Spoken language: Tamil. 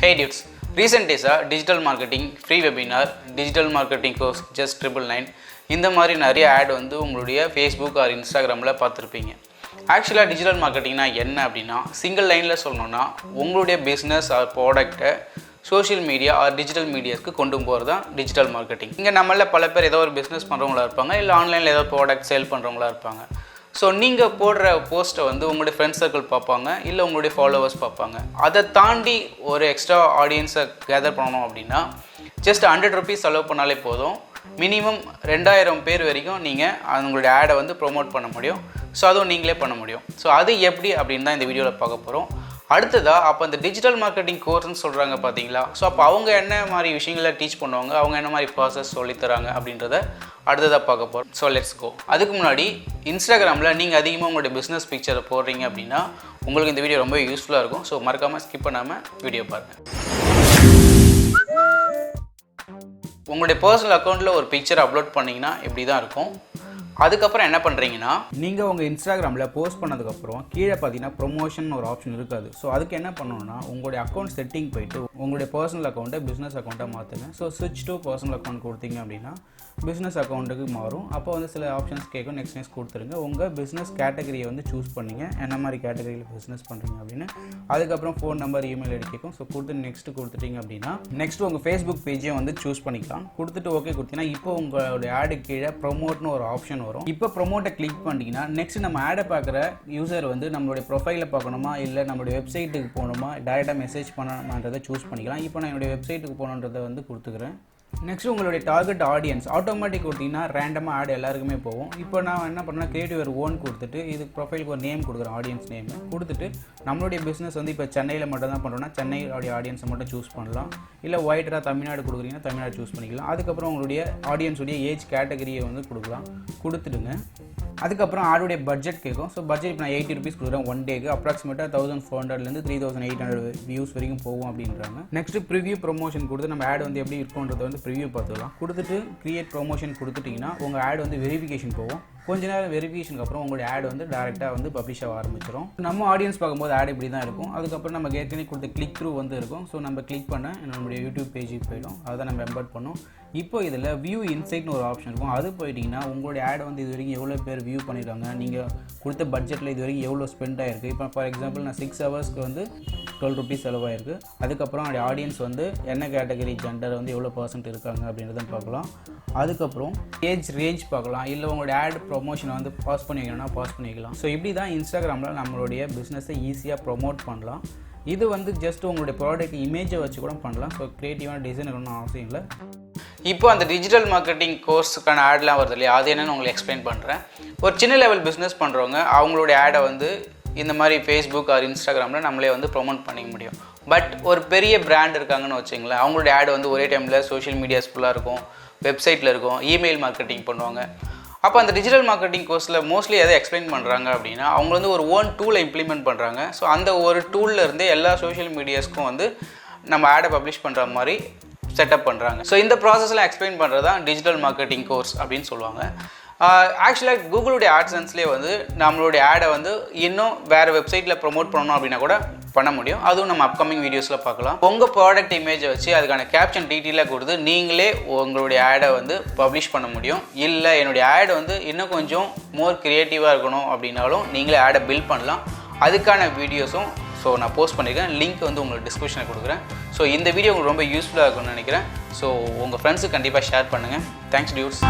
Hey dudes, recent days digital marketing free webinar, digital marketing course just 999 இந்த மாதிரி நிறைய ஆட் வந்து உங்களுடைய ஃபேஸ்புக் ஆர் இன்ஸ்டாகிராமில் பார்த்துருப்பீங்க. ஆக்சுவலாக டிஜிட்டல் மார்க்கெட்டிங்னா என்ன அப்படின்னா சிங்கிள் லைனில் சொல்லணும்னா உங்களுடைய பிஸ்னஸ் ஆர் ப்ராடக்டை சோஷியல் மீடியா ஆர் டிஜிட்டல் மீடியாவுக்கு கொண்டு போகிறது தான் டிஜிட்டல் மார்க்கெட்டிங். இங்கே நம்மளில் பல பேர் ஏதோ ஒரு பிஸ்னஸ் பண்ணுறவங்களா இருப்பாங்க, இல்லை ஆன்லைனில் ஏதோ ப்ராடக்ட் சேல் பண்ணுறவங்களா இருப்பாங்க. ஸோ நீங்கள் போடுற போஸ்ட்டை வந்து உங்களுடைய ஃப்ரெண்ட்ஸ் சர்க்கிள் பார்ப்பாங்க, இல்லை உங்களுடைய ஃபாலோவர்ஸ் பார்ப்பாங்க. அதை தாண்டி ஒரு எக்ஸ்ட்ரா ஆடியன்ஸை கேதர் பண்ணணும் அப்படின்னா ஜஸ்ட் 100 rupees செலவு பண்ணாலே போதும். மினிமம் 2000 பேர் வரைக்கும் நீங்கள் உங்களுடைய ஆடை வந்து ப்ரொமோட் பண்ண முடியும். ஸோ அதுவும் நீங்களே பண்ண முடியும். ஸோ அது எப்படி அப்படின்னு தான் இந்த வீடியோவில் பார்க்க போகிறோம். அடுத்ததாக அப்போ இந்த டிஜிட்டல் மார்க்கெட்டிங் கோர்ஸ்ன்னு சொல்கிறாங்க பார்த்தீங்களா, ஸோ அப்போ அவங்க என்ன மாதிரி விஷயங்களை டீச் பண்ணுவாங்க, அவங்க என்ன மாதிரி ப்ராசஸ் சொல்லித்தராங்க அப்படின்றத அடுத்ததாக பார்க்க போகிறோம். So let's go. அதுக்கு முன்னாடி இன்ஸ்டாகிராமில் நீங்கள் அதிகமாக உங்களுடைய பிஸ்னஸ் பிக்சரை போடுறீங்க அப்படின்னா உங்களுக்கு இந்த வீடியோ ரொம்ப யூஸ்ஃபுல்லாக இருக்கும். ஸோ மறக்காமல் ஸ்கிப் பண்ணாமல் வீடியோ பாருங்கள். உங்களுடைய பர்சனல் அக்கௌண்ட்டில் ஒரு பிக்சர் அப்லோட் பண்ணிங்கன்னா இப்படி தான் இருக்கும். அதுக்கப்புறம் என்ன பண்ணுறீங்கன்னா நீங்கள் உங்கள் இன்ஸ்டாகிராமில் போஸ்ட் பண்ணதுக்கப்புறம் கீழே பார்த்தீங்கன்னா ப்ரொமோஷன் ஒரு ஆப்ஷன் இருக்காது. ஸோ அதுக்கு என்ன பண்ணணும்னா உங்களுடைய அக்கௌண்ட் செட்டிங் போய்ட்டு உங்களுடைய பர்சனல் அக்கௌண்ட்டை பிஸ்னஸ் அக்கௌண்ட்டாக மாற்றுங்க. ஸோ ஸ்விட்ச் டு பர்சனல் அக்கௌண்ட் கொடுத்தீங்க அப்படின்னா பிஸ்னஸ் அக்கௌண்ட்டுக்கு மாறும். அப்போ வந்து சில ஆப்ஷன்ஸ் கேட்கும், நெக்ஸ்ட் கொடுத்துருங்க. உங்கள் பிஸ்னஸ் கேட்டகரியை வந்து சூஸ் பண்ணிங்க, என்ன மாதிரி கேட்டகரியில் பிஸ்னஸ் பண்ணுறீங்க அப்படின்னு. அதுக்கப்புறம் ஃபோன் நம்பர், இமெயில் ஐடி கேட்கும். ஸோ கொடுத்து நெக்ஸ்ட்டு கொடுத்துட்டீங்க அப்படின்னா நெக்ஸ்ட் உங்கள் ஃபேஸ்புக் பேஜையும் வந்து சூஸ் பண்ணிக்கலாம். கொடுத்துட்டு ஓகே கொடுத்தீங்கன்னா இப்போ உங்களுடைய ஆடு கீழே ப்ரொமோட்னு ஒரு ஆப்ஷன் வரும். இப்போ ப்ரொமோட்டை கிளிக் பண்ணிட்டீங்கன்னா நெக்ஸ்ட் நம்ம ஆடை பார்க்குற யூசர் வந்து நம்மளுடைய ப்ரொஃபைலில் பார்க்கணுமா, இல்லை நம்மளுடைய வெப்சைட்டுக்கு போகணுமா, டேரெக்டாக மெசேஜ் பண்ணணுமான்றதை சூஸ் பண்ணிக்கலாம். இப்போ நான் என்னுடைய வெப்சைட்டுக்கு போகணுன்றதை வந்து கொடுத்துக்கிறேன். நெக்ஸ்ட் உங்களுடைய டார்கெட் ஆடியன்ஸ் ஆட்டோமேட்டிக் கொடுத்தீங்கன்னா ரேண்டமாக ஆட் எல்லாருக்குமே போகும். இப்போ நான் என்ன பண்ணேன், கிரியேட்டிவ் ஒரு ஓன் கொடுத்துட்டு இது ப்ரொஃபைலுக்கு ஒரு நேம் கொடுக்குறேன், ஆடியன்ஸ் நேம் கொடுத்துட்டு நம்மளுடைய பிஸ்னஸ் வந்து இப்போ சென்னையில் மட்டும் தான் பண்ணுறோன்னா சென்னையோடைய ஆடியன்ஸை மட்டும் சூஸ் பண்ணலாம். இல்லை ஒயிட்டராக தமிழ்நாடு கொடுக்குறீங்கன்னா தமிழ்நாடு சூஸ் பண்ணிக்கலாம். அதுக்கப்புறம் உங்களுடைய ஆடியன்ஸுடைய ஏஜ் கேட்டகரியை வந்து கொடுக்கலாம், கொடுத்துடுங்க. அதுக்கப்புறம் ஆடுடைய பட்ஜெட் கேட்கும். ஸோ பட்ஜெட் இப்போ நான் 80 rupees கொடுக்குறேன். 1 டேக்கு அப்ராக்சிமேட்டாக 1400 3800 வியூஸ் வரைக்கும் போகும் அப்படின்றாங்க. நெக்ஸ்ட் ப்ரிவியூ ப்ரொமோஷன் கொடுத்து நம்ம ஆட் வந்து எப்படி இருக்குன்றதை வந்து ப்ரிவியூ பார்த்துக்கலாம். கொடுத்துட்டு கிரியேட் ப்ரொமோஷன் கொடுத்துட்டிங்கன்னா உங்கள் ஆட் வந்து வெரிஃபிகேஷன் போகும். கொஞ்ச நேரம் வெரிஃபிகேஷனுக்கு அப்புறம் உங்களுடைய ஆட் வந்து டேரெக்டாக வந்து பப்ளிஷ் ஆக ஆரம்பிச்சிடும். நம்ம ஆடியன்ஸ் பார்க்கும்போது ஆட் இப்படி தான் இருக்கும். அதுக்கப்புறம் நம்ம ஏற்கனவே கொடுத்த கிளிக் த்ரூ வந்து இருக்கும். ஸோ நம்ம கிளிக் பண்ண நம்மளுடைய யூடியூப் பேஜுக்கு போயிடும். அதை நம்ம எம்பர்ட் பண்ணோம். இப்போ இதில் வியூ இன்சைட்னு ஒரு ஆப்ஷன் இருக்கும். அது போயிட்டிங்கன்னா உங்களுடைய ஆட் வந்து இது வரைக்கும் எவ்வளோ பேர் வியூ பண்ணியிருக்காங்க, நீங்கள் கொடுத்த பட்ஜெட்டில் இது வரைக்கும் எவ்வளோ ஸ்பெண்ட் ஆகிருக்கு. இப்போ ஃபார் எக்ஸாம்பிள் நான் 6 ஹவர்ஸ்க்கு வந்து 12 rupees செலவாயிருக்கு. அதுக்கப்புறம் என்னுடைய ஆடியன்ஸ் வந்து என்ன கேட்டகரி ஜெண்டர் வந்து எவ்வளோ % இருக்காங்க அப்படின்றத பார்க்கலாம். அதுக்கப்புறம் ஏஜ் ரேஞ்ச் பார்க்கலாம். இல்லை உங்களுடைய ஆட் ப்ரொமோஷனை வந்து பாஸ் பண்ணி வைக்கணும்னா பாஸ் பண்ணி வைக்கலாம். ஸோ இப்படி தான் இன்ஸ்டாகிராமில் நம்மளுடைய பிஸ்னஸை ஈஸியாக ப்ரொமோட் பண்ணலாம். இது வந்து ஜஸ்ட் உங்களுடைய ப்ராடக்ட் இமேஜை வச்சு கூட பண்ணலாம். ஸோ க்ரியேட்டிவான டிசைன் இருக்கணும்னு அவசியம் இல்லை. இப்போ அந்த டிஜிட்டல் மார்க்கெட்டிங் கோர்ஸுக்கான ஆட்லாம் வருது இல்லையா, அது என்னென்னு உங்களுக்கு எக்ஸ்பிளைன் பண்ணுறேன். ஒரு சின்ன லெவல் பிஸ்னஸ் பண்ணுறவங்க அவங்களுடைய ஆடை வந்து இந்த மாதிரி ஃபேஸ்புக் ஆர் இன்ஸ்டாகிராமில் நம்மளே வந்து ப்ரொமோட் பண்ணிக்க முடியும். பட் ஒரு பெரிய பிராண்ட் இருக்காங்கன்னு வச்சுங்களேன், அவங்களுடைய ஆடு வந்து ஒரே டைமில் சோஷியல் மீடியாஸ் ஃபுல்லாக இருக்கும், வெப்சைட்டில் இருக்கும், இமெயில் மார்க்கெட்டிங் பண்ணுவாங்க. அப்போ அந்த டிஜிட்டல் மார்க்கெட்டிங் கோர்ஸில் மோஸ்ட்லி எதை எக்ஸ்பிளைன் பண்ணுறாங்க அப்படின்னா அவங்க வந்து ஒரு ஓன் டூலை இம்ப்ளிமெண்ட் பண்ணுறாங்க. ஸோ அந்த ஒரு டூலில் இருந்தே எல்லா சோஷியல் மீடியாஸ்க்கும் வந்து நம்ம ஆடை பப்ளிஷ் பண்ணுற மாதிரி செட்டப் பண்ணுறாங்க. ஸோ இந்த ப்ராசஸ்லாம் எக்ஸ்பிளைன் பண்ணுறது தான் டிஜிட்டல் மார்க்கெட்டிங் கோர்ஸ் அப்படின்னு சொல்லுவாங்க. ஆக்சுவலாக கூகுளுடைய ஆட்சன்ஸ்லேயே வந்து நம்மளுடைய ஆடை வந்து இன்னும் வேறு வெப்சைட்டில் ப்ரொமோட் பண்ணணும் அப்படின்னா கூட பண்ண முடியும். அதுவும் நம்ம அப்கமிங் வீடியோஸில் பார்க்கலாம். உங்கள் ப்ராடக்ட் இமேஜை வச்சு அதுக்கான கேப்ஷன் டீட்டெயிலாக கொடுத்து நீங்களே உங்களுடைய ஆடை வந்து பப்ளிஷ் பண்ண முடியும். இல்லை என்னுடைய ஆட் வந்து இன்னும் கொஞ்சம் மோர் க்ரியேட்டிவாக இருக்கணும் அப்படின்னாலும் நீங்களே ஆடை பில்ட் பண்ணலாம். அதுக்கான வீடியோஸும் நான் போஸ்ட் பண்ணியிருக்கேன். லிங்க் வந்து உங்களுக்கு டிஸ்கிரிப்ஷனில் கொடுக்குறேன். ஸோ இந்த வீடியோ உங்களுக்கு ரொம்ப யூஸ்ஃபுல்லாக இருக்கும்னு நினைக்கிறேன். ஸோ உங்கள் ஃப்ரெண்ட்ஸுக்கு கண்டிப்பாக ஷேர் பண்ணுங்கள். Thanks dudes.